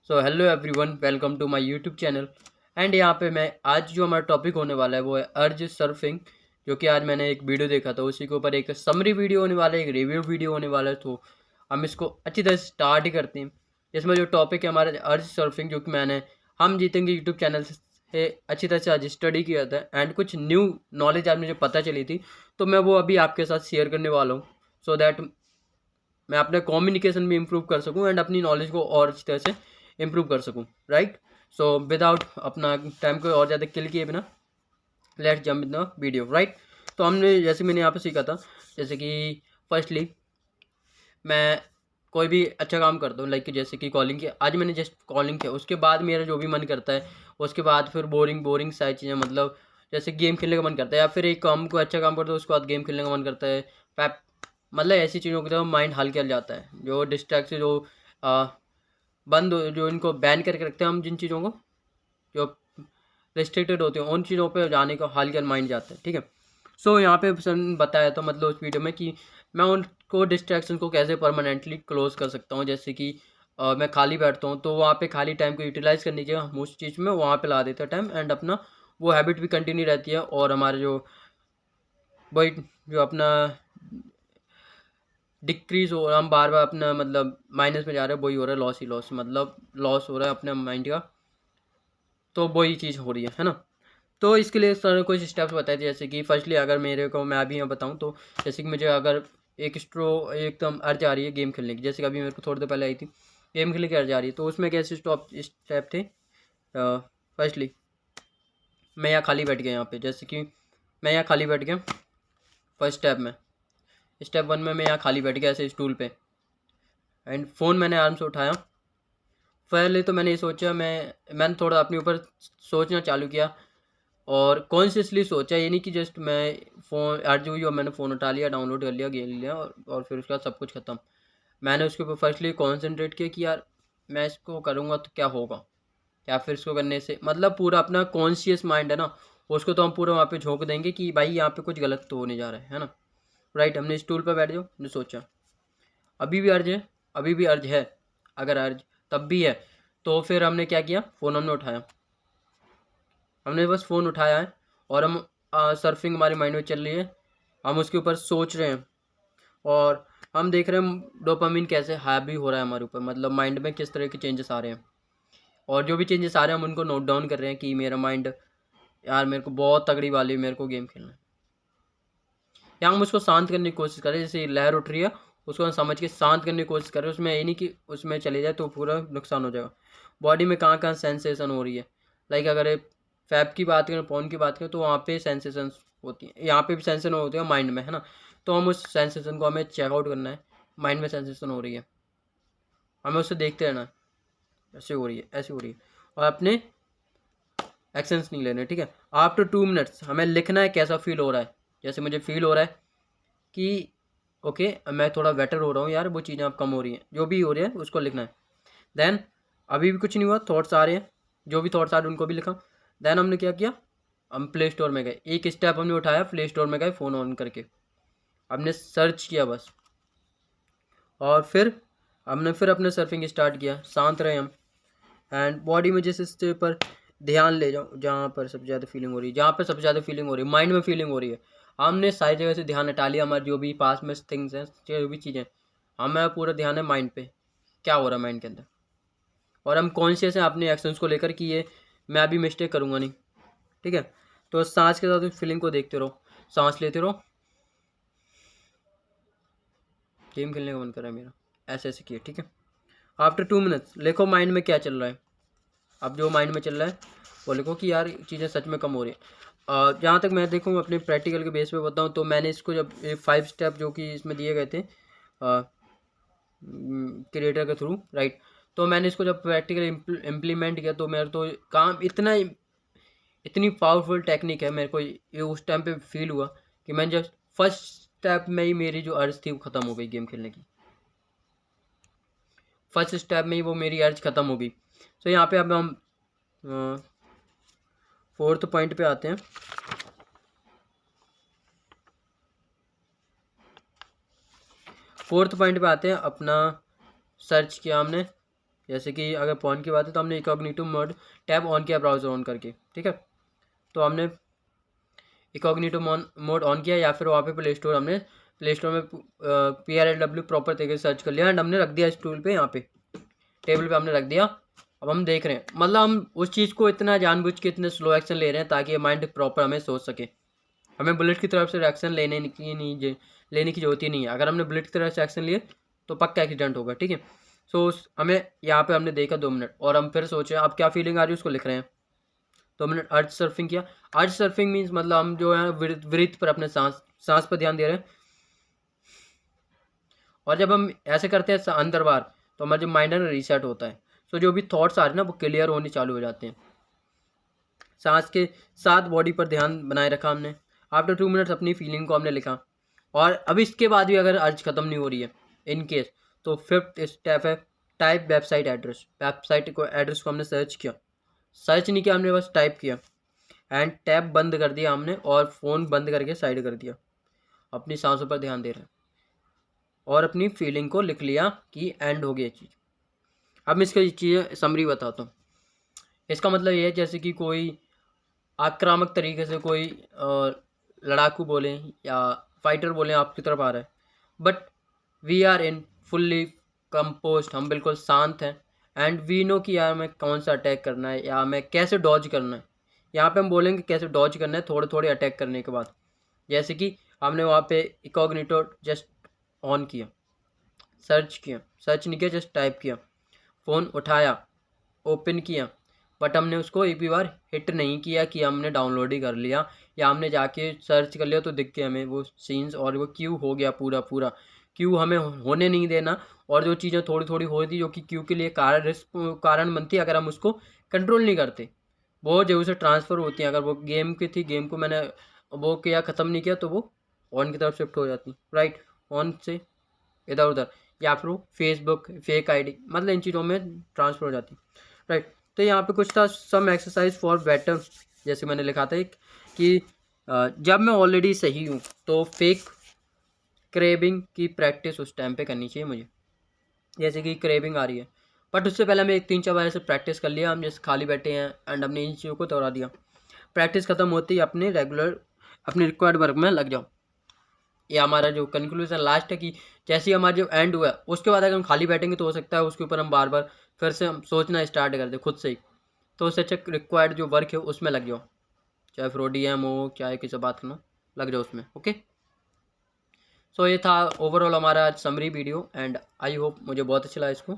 So hello everyone, welcome to my YouTube channel. And यहाँ पे मैं आज जो हमारा टॉपिक होने वाला है वो है अर्ज सर्फिंग। जो कि आज मैंने एक वीडियो देखा था, उसी के ऊपर एक समरी वीडियो होने वाला है, एक रिव्यू वीडियो होने वाला है। तो हम इसको अच्छी तरह से स्टार्ट ही करते हैं। इसमें जो टॉपिक है हमारा अर्ज सर्फिंग, जो कि मैंने हम जीतेंगे यूट्यूब चैनल से अच्छी तरह से आज स्टडी किया था। एंड कुछ न्यू नॉलेज आज मुझे पता चली थी, तो मैं वो अभी आपके साथ शेयर करने वाला हूँ, सो दैट मैं अपने कम्युनिकेशन भी इम्प्रूव कर सकूँ एंड अपनी नॉलेज को और अच्छी तरह से इम्प्रूव कर सकूँ। राइट। सो विदाउट अपना टाइम को और ज़्यादा किल किए बिना let's jump in the video. Right. तो हमने जैसे मैंने यहाँ पे सीखा था, जैसे कि फर्स्टली मैं कोई भी अच्छा काम करता हूँ, लाइक जैसे कि कॉलिंग किया, आज मैंने जस्ट कॉलिंग किया, उसके बाद मेरा जो भी मन करता है, उसके बाद फिर बोरिंग बोरिंग सारी चीज़ें, मतलब जैसे गेम खेलने का मन करता है, या फिर एक काम को अच्छा काम करता है उसके बाद गेम खेलने का मन करता है। पैप मतलब ऐसी चीज़ों की तरफ माइंड हल्का जाता है, जो डिस्ट्रैक्ट से जो आ, जो इनको बैन करके रखते हैं हम, जिन चीज़ों को जो रिस्ट्रिक्टेड होते हैं, उन चीज़ों पे जाने का हल्का माइंड जाता है। ठीक है। सो यहाँ पे सर बताया था, मतलब उस वीडियो में, कि मैं उनको डिस्ट्रैक्शन को कैसे परमानेंटली क्लोज कर सकता हूँ। जैसे कि मैं खाली बैठता हूँ, तो वहाँ पे खाली टाइम को यूटिलाइज करने की हम उस चीज़ में वहाँ पे ला देते हैं टाइम, एंड अपना वो हैबिट भी कंटिन्यू रहती है। और हमारे जो वही जो अपना डिक्रीज हो रहा है, हम बार बार अपना मतलब माइनस में जा रहे हैं, वही हो रहा है लॉस ही लॉस, मतलब लॉस हो रहा है अपने माइंड का। तो वही चीज़ हो रही है ना। तो इसके लिए सर ने कुछ स्टेप्स बताए थे, जैसे कि फर्स्टली अगर मेरे को मैं अभी यहाँ बताऊँ, तो जैसे कि मुझे अगर एकदम अर्ज आ रही है गेम खेलने की, जैसे कि अभी मेरे को थोड़ी देर पहले आई थी गेम खेलने की अर्ज आ रही है, तो उसमें कैसे स्टेप थे। फर्स्टली मैं यहाँ खाली बैठ गया, यहाँ पे जैसे कि मैं यहाँ खाली बैठ गया। फर्स्ट स्टेप वन में मैं यहाँ खाली बैठ गया ऐसे स्टूल पे, एंड फ़ोन मैंने आराम से उठाया। पहले तो मैंने ये सोचा, मैंने थोड़ा अपने ऊपर सोचना चालू किया, और कॉन्शियसली सोचा, ये नहीं कि जस्ट मैं फ़ोन अर्ज हुई और मैंने फ़ोन उठा लिया, डाउनलोड कर लिया, गेम लिया, और फिर उसके बाद सब कुछ ख़त्म। मैंने उसके ऊपर फर्स्टली कॉन्सेंट्रेट किया कि यार मैं इसको करूँगा तो क्या होगा, या फिर इसको करने से मतलब पूरा अपना कॉन्शियस माइंड है ना, उसको तो हम पूरा वहाँ पे झोंक देंगे कि भाई यहाँ पे कुछ गलत तो होने जा रहा है ना। राइट। हमने स्टूल पर बैठ जाओ, हमने सोचा अभी भी अर्ज है, अभी भी अर्ज है, अगर अर्ज तब भी है, तो फिर हमने क्या किया, फ़ोन हमने उठाया, हमने बस फ़ोन उठाया है, और हम सर्फिंग हमारे माइंड में चल रही है, हम उसके ऊपर सोच रहे हैं, और हम देख रहे हैं डोपामिन कैसे हावी हो रहा है हमारे ऊपर, मतलब माइंड में किस तरह के चेंजेस आ रहे हैं, और जो भी चेंजेस आ रहे हैं हम उनको नोट डाउन कर रहे हैं कि मेरा माइंड, यार मेरे को बहुत तगड़ी वाली मेरे को गेम खेलना है, या हम उसको शांत करने की कोशिश करें, जैसे लहर उठ रही है उसको हम समझ के शांत करने की कोशिश करें, उसमें ये नहीं कि उसमें चले जाए तो पूरा नुकसान हो जाएगा। बॉडी में कहाँ कहाँ सेंसेशन हो रही है, लाइक अगर फैप की बात करें, फोन की बात करें, तो वहाँ पे सेंसेशन होती है, यहाँ पे भी सेंसेशन होती है माइंड में, है ना। तो हम उस सेंसेशन को हमें चेकआउट करना है, माइंड में सेंसेशन हो रही है, हमें उससे देखते रहना है, ऐसे हो रही है, ऐसे हो रही है, और अपने एक्शंस नहीं लेने। ठीक है। आफ्टर 2 मिनट्स हमें लिखना है कैसा फील हो रहा है, जैसे मुझे फील हो रहा है कि ओके मैं थोड़ा बेटर हो रहा हूँ यार, वो चीज़ें अब कम हो रही हैं, जो भी हो रही है उसको लिखना है। देन अभी भी कुछ नहीं हुआ, थॉट्स आ रहे हैं, जो भी थॉट्स आ रहे हैं उनको भी लिखा। देन हमने क्या किया, हम प्ले स्टोर में गए, एक स्टेप हमने उठाया, प्ले स्टोर में गए फ़ोन ऑन करके, हमने सर्च किया बस, और फिर हमने फिर अपने सर्फिंग स्टार्ट किया, शांत रहे हम, एंड बॉडी में जिस हिस्से पर ध्यान ले जाओ, जहाँ पर सबसे ज़्यादा फीलिंग हो रही है, जहाँ पर सबसे ज़्यादा फीलिंग हो रही है, माइंड में फीलिंग हो रही है, हमने सारी जगह से ध्यान हटा लिया, हमारे जो भी पास में थिंग्स हैं, जो भी चीज़ें, हमें पूरा ध्यान है माइंड पे, क्या हो रहा है माइंड के अंदर, और हम कॉन्शियस हैं अपने एक्शंस को लेकर कि ये मैं अभी मिस्टेक करूँगा नहीं। ठीक है। तो सांस के साथ फीलिंग को देखते रहो, सांस लेते रहो, गेम खेलने का मन कर रहा है मेरा, ऐसे ऐसे किए। ठीक है। आफ्टर 2 मिनट्स लिखो माइंड में क्या चल रहा है, अब जो माइंड में चल रहा है वो लिखो कि यार चीज़ें सच में कम हो रही हैं। जहाँ तक मैं देखूँ अपने प्रैक्टिकल के बेस पे बताऊँ, तो मैंने इसको जब 5 स्टेप जो कि इसमें दिए गए थे क्रिएटर के थ्रू, राइट, तो मैंने इसको जब प्रैक्टिकल इम्प्लीमेंट किया, तो मेरा तो काम इतनी पावरफुल टेक्निक है, मेरे को ये उस टाइम पे फील हुआ कि मैं जब फर्स्ट स्टेप में ही मेरी जो अर्ज थी वो ख़त्म हो गई गेम खेलने की, फर्स्ट स्टेप में ही वो मेरी अर्ज ख़त्म हो गई। तो यहाँ पे अब हम फोर्थ पॉइंट पे आते हैं। फोर्थ पॉइंट पे आते हैं, अपना सर्च किया हमने, जैसे कि अगर फ़ोन की बात है तो हमने इकॉग्निटो मोड टैब ऑन किया ब्राउज़र ऑन करके, ठीक है। तो हमने इकॉग्निटो मोड ऑन किया या फिर वहाँ पे हमने प्ले स्टोर में PRLW प्रॉपर तरीके से सर्च कर लिया एंड हमने रख दिया इस टूल पे, यहाँ पे टेबल पे हमने रख दिया। अब हम देख रहे हैं, मतलब हम उस चीज़ को इतना जानबूझ के इतने स्लो एक्शन ले रहे हैं ताकि माइंड प्रॉपर हमें सोच सके। हमें बुलेट की तरफ से एक्शन लेने की जरूरत ही नहीं है। अगर हमने बुलेट की तरफ से एक्शन लिए तो पक्का एक्सीडेंट होगा, ठीक है। सो हमें यहाँ पे हमने देखा 2 मिनट और हम फिर सोचे अब क्या फीलिंग आ रही है उसको लिख रहे हैं। 2 मिनट अर्थ सर्फिंग किया। अर्थ सर्फिंग मीन्स मतलब हम जो है वृत्त पर अपने सांस पर ध्यान दे रहे हैं। और जब हम ऐसे करते हैं अंदर बाहर तो हमारा जो माइंड है ना रीसेट होता है। सो जो भी थॉट्स आ रहे हैं ना वो क्लियर होने चालू हो जाते हैं। सांस के साथ बॉडी पर ध्यान बनाए रखा हमने। आफ्टर 2 मिनट्स अपनी फीलिंग को हमने लिखा। और अब इसके बाद भी अगर अर्ज ख़त्म नहीं हो रही है इन केस, तो 5th स्टेप है टाइप वेबसाइट एड्रेस। वेबसाइट को एड्रेस को हमने सर्च किया। सर्च नहीं किया हमने, बस टाइप किया एंड टैब बंद कर दिया हमने और फ़ोन बंद करके साइड कर दिया। अपनी सांसों पर ध्यान दे रहे हैं और अपनी फीलिंग को लिख लिया कि एंड हो गई चीज़। अब मैं इसकी चीज़ें समरी बताता हूँ। इसका मतलब ये है जैसे कि कोई आक्रामक तरीके से कोई लड़ाकू बोले या फाइटर बोले आपकी तरफ आ रहा है, but we are in fully compost, हम बिल्कुल शांत हैं एंड वी नो कि यार हमें कौन सा अटैक करना है या हमें कैसे डॉज करना है। यहाँ पे हम बोलेंगे कैसे डॉज करना है थोड़े थोड़े अटैक करने के बाद। जैसे कि हमने वहाँ पे इकॉग्निटो जस्ट ऑन किया, सर्च नहीं किया, जस्ट टाइप किया, फ़ोन उठाया, ओपन किया, बट हमने उसको एक भी बार हिट नहीं किया कि हमने डाउनलोड ही कर लिया या हमने जाके सर्च कर लिया तो दिख गया हमें वो सीन्स और वो क्यू हो गया पूरा क्यू हमें होने नहीं देना। और जो चीज़ें थोड़ी थोड़ी हो रही थी जो कि क्यू के लिए कारण बनती है, अगर हम उसको कंट्रोल नहीं करते बहुत जरूर से ट्रांसफ़र होती हैं। अगर वो गेम की थी, गेम को मैंने वो किया ख़त्म नहीं किया तो वो ऑन की तरफ शिफ्ट हो जाती, राइट, ऑन से इधर उधर, या फिर वो फेसबुक फेक आईडी, मतलब इन चीज़ों में ट्रांसफ़र हो जाती, राइट। तो यहाँ पे कुछ था सम एक्सरसाइज फॉर बेटर, जैसे मैंने लिखा था एक कि जब मैं ऑलरेडी सही हूँ तो फेक क्रेविंग की प्रैक्टिस उस टाइम पे करनी चाहिए मुझे। जैसे कि क्रेविंग आ रही है बट उससे पहले हमें 3-4 बार ऐसे प्रैक्टिस कर लिया, हम जैसे खाली बैठे हैं एंड हमने इन चीज़ों को दोहरा दिया। प्रैक्टिस खत्म होती ही अपने रिक्वायर्ड वर्क में लग जाओ। ये हमारा जो कंक्लूजन लास्ट है कि जैसे ही हमारा जो एंड हुआ है उसके बाद अगर हम खाली बैठेंगे तो हो सकता है उसके ऊपर हम बार बार फिर से हम सोचना स्टार्ट कर दें खुद से ही। तो उससे अच्छा रिक्वायर्ड जो वर्क है उसमें लग जाओ, चाहे फिर ODM हो चाहे किसी बात करना, लग जाओ उसमें, ओके। सो ये था ओवरऑल हमारा summary video and I hope मुझे बहुत अच्छा लगा इसको।